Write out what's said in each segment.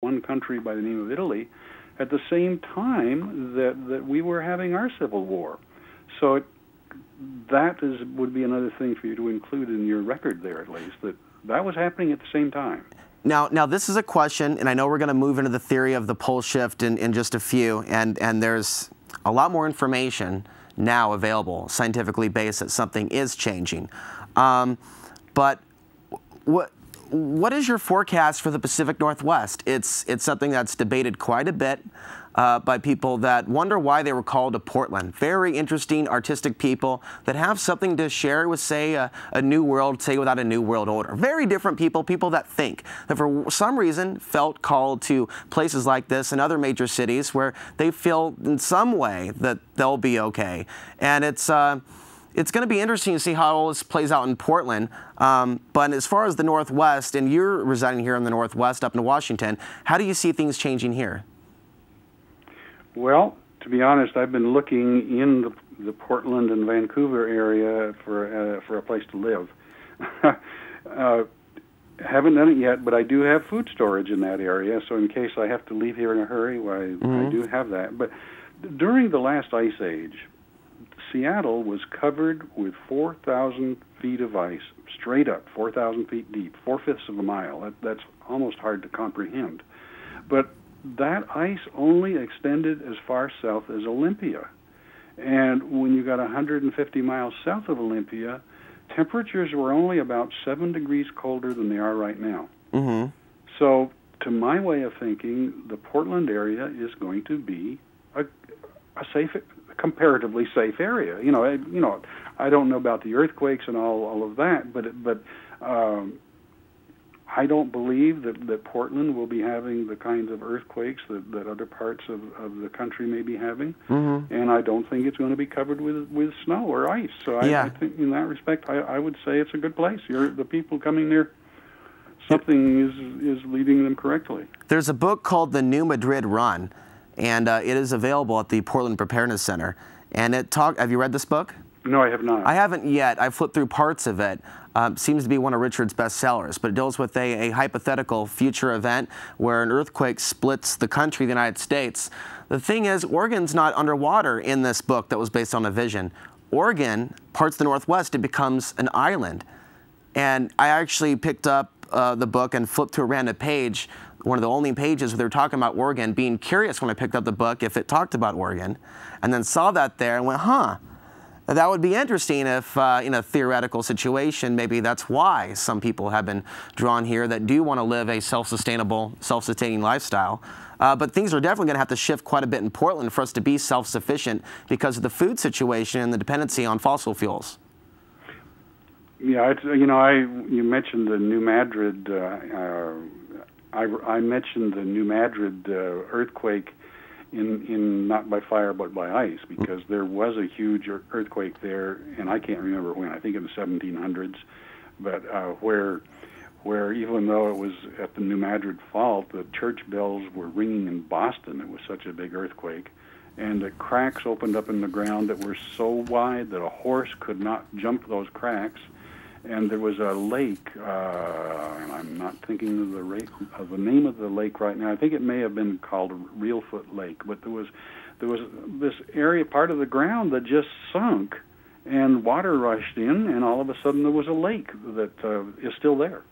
one country by the name of Italy at the same time that we were having our civil war. So would be another thing for you to include in your record there, at least, that was happening at the same time. Now this is a question, and I know we're going to move into the theory of the pole shift in just a few, and there's a lot more information now available, scientifically based, that something is changing. But what is your forecast for the Pacific Northwest? It's something that's debated quite a bit by people that wonder why they were called to Portland. Very interesting, artistic people that have something to share with, say, a new world, say, without a new world order. Very different people, people that think, that for some reason felt called to places like this and other major cities where they feel in some way that they'll be okay. And it's going to be interesting to see how all this plays out in Portland. But as far as the Northwest, and you're residing here in the Northwest up in Washington, how do you see things changing here? Well, to be honest, I've been looking in the Portland and Vancouver area for a place to live. Haven't done it yet, but I do have food storage in that area, so in case I have to leave here in a hurry, I do have that. But during the last ice age, Seattle was covered with 4,000 feet of ice, straight up, 4,000 feet deep, 4/5 of a mile. That's almost hard to comprehend. But that ice only extended as far south as Olympia. And when you got 150 miles south of Olympia, temperatures were only about 7 degrees colder than they are right now. So, to my way of thinking, the Portland area is going to be a safe, comparatively safe area. I don't know about the earthquakes and all of that, but I don't believe that Portland will be having the kinds of earthquakes that other parts of the country may be having, and I don't think it's going to be covered with snow or ice. So I think in that respect, I would say it's a good place. The people coming there, something is leading them correctly. There's a book called The New Madrid Run, and it is available at the Portland Preparedness Center. And have you read this book? No, I have not. I haven't yet. I flipped through parts of it. Seems to be one of Richard's best sellers, but it deals with a hypothetical future event where an earthquake splits the country, the United States. The thing is, Oregon's not underwater in this book that was based on a vision. Oregon, parts of the Northwest, it becomes an island. And I actually picked up the book and flipped to a random page, one of the only pages where they were talking about Oregon, being curious when I picked up the book if it talked about Oregon, and then saw that there and went, huh. That would be interesting if, in a theoretical situation, maybe that's why some people have been drawn here that do want to live a self-sustainable, self-sustaining lifestyle. But things are definitely going to have to shift quite a bit in Portland for us to be self-sufficient because of the food situation and the dependency on fossil fuels. Yeah, you mentioned the New Madrid. I mentioned the New Madrid earthquake. In not by fire but by ice, because there was a huge earthquake there, and I can't remember when. I think in the 1700s, but where even though it was at the New Madrid Fault, the church bells were ringing in Boston. It was such a big earthquake, and the cracks opened up in the ground that were so wide that a horse could not jump those cracks. And there was a lake, and I'm not thinking of the name of the lake right now. I think it may have been called Reelfoot Lake, but there was this area, part of the ground that just sunk, and water rushed in, and all of a sudden there was a lake that is still there.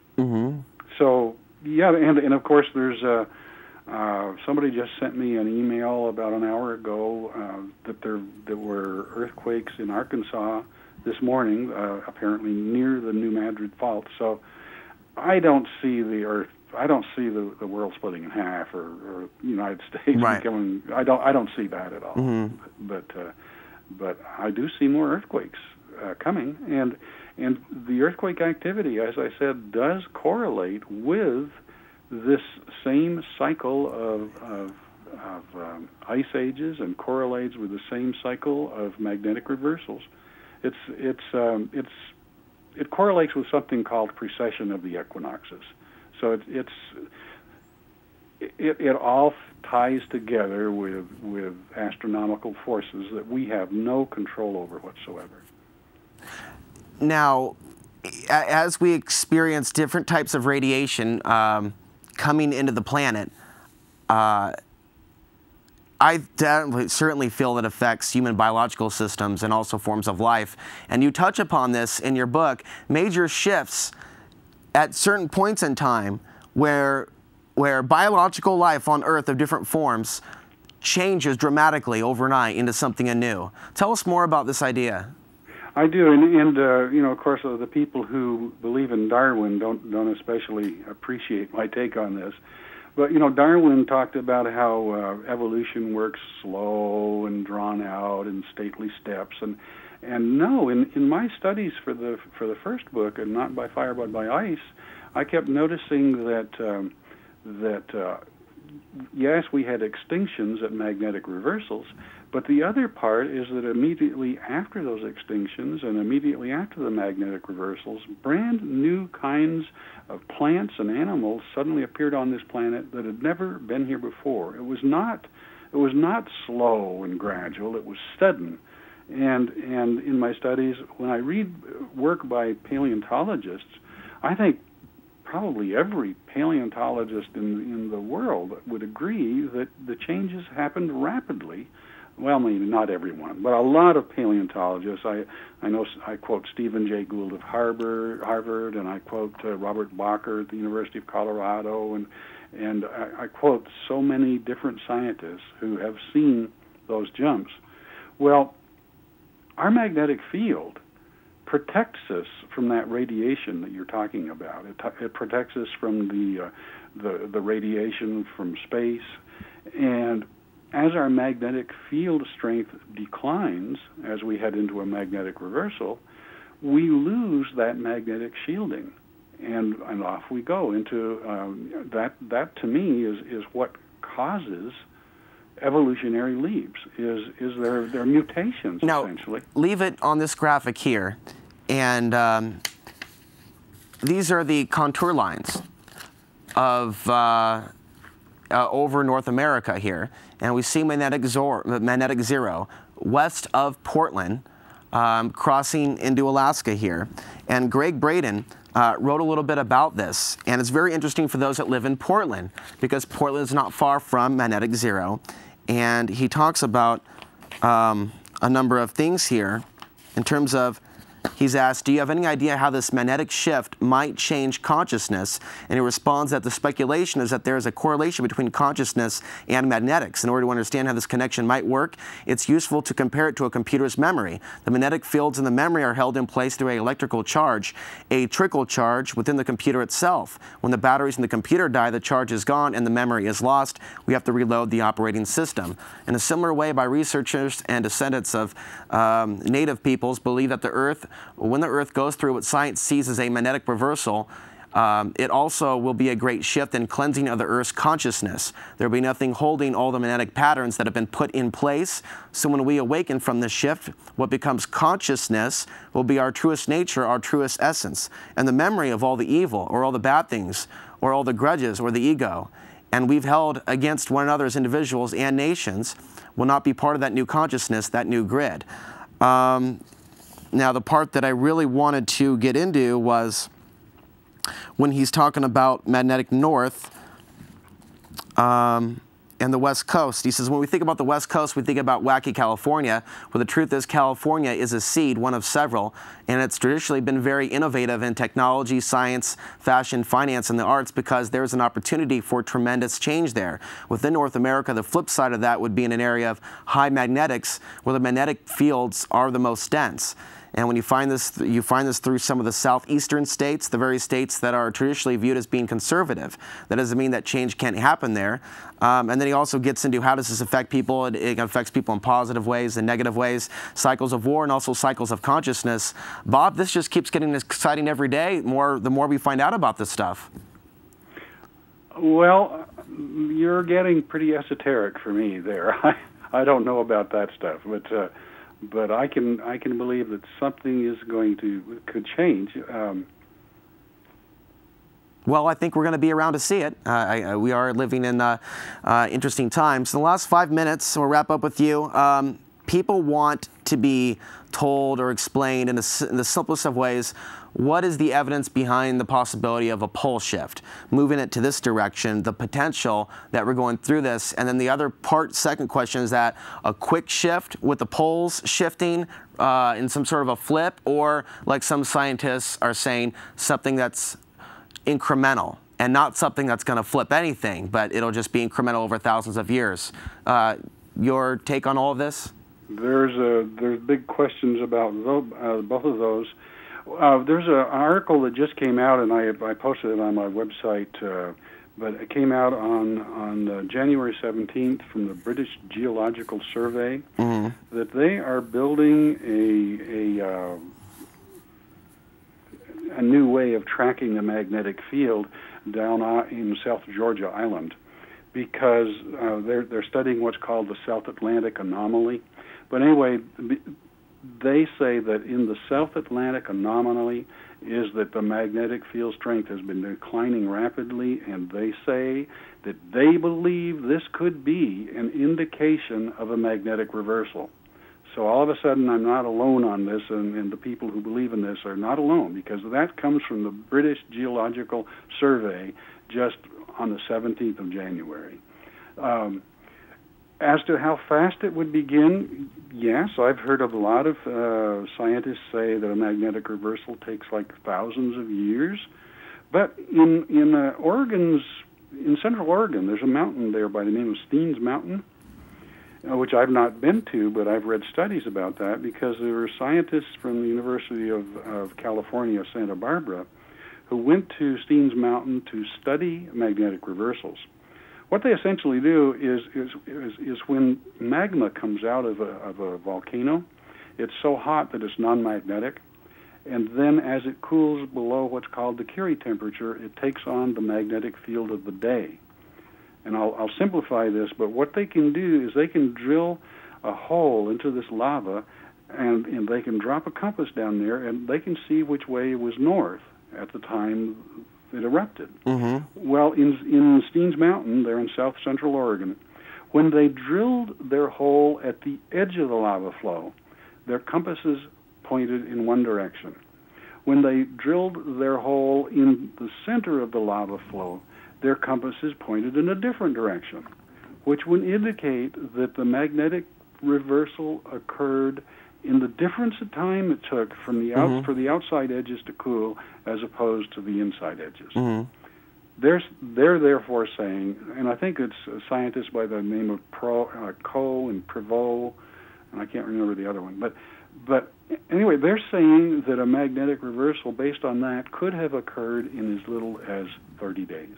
So yeah, and of course there's somebody just sent me an email about an hour ago that there were earthquakes in Arkansas this morning, apparently near the New Madrid Fault. So I don't see the world splitting in half or the United States becoming. I don't see that at all. But I do see more earthquakes coming, and the earthquake activity, as I said, does correlate with this same cycle of ice ages, and correlates with the same cycle of magnetic reversals. It correlates with something called precession of the equinoxes. So it all ties together with astronomical forces that we have no control over whatsoever. Now, as we experience different types of radiation coming into the planet, I certainly feel it affects human biological systems and also forms of life. And you touch upon this in your book, major shifts at certain points in time where biological life on Earth of different forms changes dramatically overnight into something anew. Tell us more about this idea. I do, and you know, of course, the people who believe in Darwin don't especially appreciate my take on this. But you know, Darwin talked about how evolution works slow and drawn out in stately steps, and no, in my studies for the first book, and Not by Fire but by Ice, I kept noticing that yes, we had extinctions at magnetic reversals, but the other part is that immediately after those extinctions and immediately after the magnetic reversals, brand new kinds of plants and animals suddenly appeared on this planet that had never been here before. It was not slow and gradual, it was sudden. And in my studies, when I read work by paleontologists, I think probably every paleontologist in the world would agree that the changes happened rapidly. Well, maybe not everyone, but a lot of paleontologists. I know I quote Stephen Jay Gould of Harvard, and I quote Robert Bacher at the University of Colorado, and I quote so many different scientists who have seen those jumps. Well, our magnetic field protects us from that radiation that you're talking about. It protects us from the radiation from space, and as our magnetic field strength declines, as we head into a magnetic reversal, we lose that magnetic shielding, and off we go into that. To me is what causes evolutionary leaps. Is their mutations now, essentially. Leave it on this graphic here, and these are the contour lines of over North America here, and we see magnetic zero west of Portland, crossing into Alaska here. And Greg Braden wrote a little bit about this, and it's very interesting for those that live in Portland, because Portland is not far from magnetic zero, and he talks about a number of things here in terms of, he's asked, do you have any idea how this magnetic shift might change consciousness? And he responds that the speculation is that there is a correlation between consciousness and magnetics. In order to understand how this connection might work, it's useful to compare it to a computer's memory. The magnetic fields in the memory are held in place through an electrical charge, a trickle charge within the computer itself. When the batteries in the computer die, the charge is gone and the memory is lost. We have to reload the operating system. In a similar way, by researchers and descendants of native peoples believe that the Earth, when the Earth goes through what science sees as a magnetic reversal, it also will be a great shift in cleansing of the Earth's consciousness. There will be nothing holding all the magnetic patterns that have been put in place. So when we awaken from this shift, what becomes consciousness will be our truest nature, our truest essence, and the memory of all the evil or all the bad things or all the grudges or the ego. And we've held against one another as individuals and nations will not be part of that new consciousness, that new grid. Now, the part that I really wanted to get into was when he's talking about magnetic north and the West Coast. He says, when we think about the West Coast, we think about wacky California, where the truth is California is a seed, one of several, and it's traditionally been very innovative in technology, science, fashion, finance, and the arts, because there's an opportunity for tremendous change there. Within North America, the flip side of that would be in an area of high magnetics, where the magnetic fields are the most dense. And when you find this through some of the southeastern states, the very states that are traditionally viewed as being conservative. That doesn't mean that change can't happen there. And then he also gets into how does this affect people. It affects people in positive ways and negative ways, cycles of war and also cycles of consciousness. Bob, this just keeps getting exciting every day, the more we find out about this stuff. Well, you're getting pretty esoteric for me there. I don't know about that stuff, but I can believe that something could change. Well, I think we're going to be around to see it. We are living in interesting times. In the last 5 minutes, we'll wrap up with you. People want to be told or explained in the simplest of ways what is the evidence behind the possibility of a pole shift, moving it to this direction, the potential that we're going through this? And then the other part, second question, is that a quick shift with the poles shifting in some sort of a flip, or like some scientists are saying, something that's incremental and not something that's going to flip anything, but it'll just be incremental over thousands of years. Your take on all of this? There's big questions about both of those. There's an article that just came out, and I posted it on my website, but it came out on January 17th from the British Geological Survey, that they are building a new way of tracking the magnetic field down in South Georgia Island, because they're studying what's called the South Atlantic anomaly. But anyway, they say that in the South Atlantic anomaly is that the magnetic field strength has been declining rapidly, and they say that they believe this could be an indication of a magnetic reversal. So all of a sudden I'm not alone on this, and the people who believe in this are not alone, because that comes from the British Geological Survey just on the 17th of January. As to how fast it would begin, yes, I've heard of a lot of scientists say that a magnetic reversal takes like thousands of years. But in Central Oregon, there's a mountain there by the name of Steens Mountain, which I've not been to, but I've read studies about that, because there were scientists from the University of California, Santa Barbara, who went to Steens Mountain to study magnetic reversals. What they essentially do is when magma comes out of a volcano, it's so hot that it's non-magnetic, and then as it cools below what's called the Curie temperature, it takes on the magnetic field of the day. And I'll simplify this, but what they can do is they can drill a hole into this lava, and they can drop a compass down there, and they can see which way it was north at the time it erupted. Well, in Steens Mountain, there in south central Oregon, when they drilled their hole at the edge of the lava flow, their compasses pointed in one direction. When they drilled their hole in the center of the lava flow, their compasses pointed in a different direction, which would indicate that the magnetic reversal occurred in the difference of time it took from the for the outside edges to cool as opposed to the inside edges. They're therefore saying, and I think it's scientists by the name of Coe and Prevost, and I can't remember the other one, but anyway, they're saying that a magnetic reversal based on that could have occurred in as little as 30 days.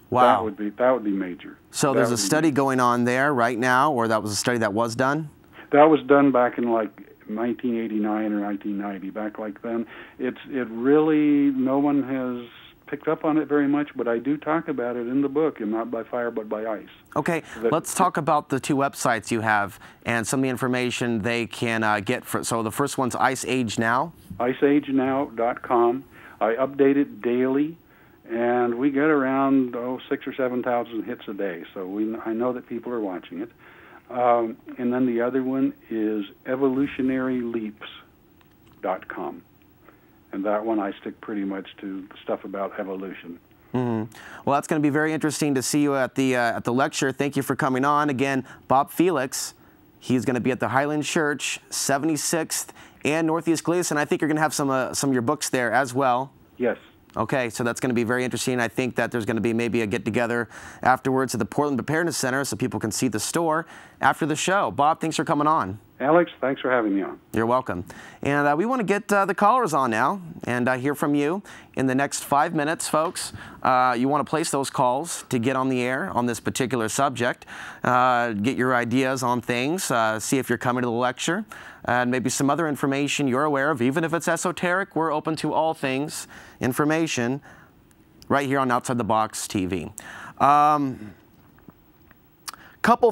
Wow. That would be major. So there's a study going on there right now, or that was a study that was done? That was done back in like 1989 or 1990, back like then. It really, no one has picked up on it very much, but I do talk about it in the book, and not by fire but by ice. Okay, let's talk about the two websites you have and some of the information they can get. So the first one's Ice Age Now. IceAgeNow.com. I update it daily, and we get around 6,000 or 7,000 hits a day, so I know that people are watching it. And then the other one is evolutionaryleaps.com. And that one I stick pretty much to stuff about evolution. Well, that's going to be very interesting to see you at the lecture. Thank you for coming on. Again, Bob Felix, he's going to be at the Highland Church, 76th and Northeast Gleason. I think you're going to have some of your books there as well. Yes. Okay, so that's going to be very interesting. I think that there's going to be maybe a get-together afterwards at the Portland Preparedness Center so people can see the store after the show. Bob, thanks for coming on. Alex, thanks for having me on. You're welcome. And we want to get the callers on now and hear from you. In the next 5 minutes, folks, you want to place those calls to get on the air on this particular subject, get your ideas on things, see if you're coming to the lecture, and maybe some other information you're aware of. Even if it's esoteric, we're open to all things information right here on Outside the Box TV. Couple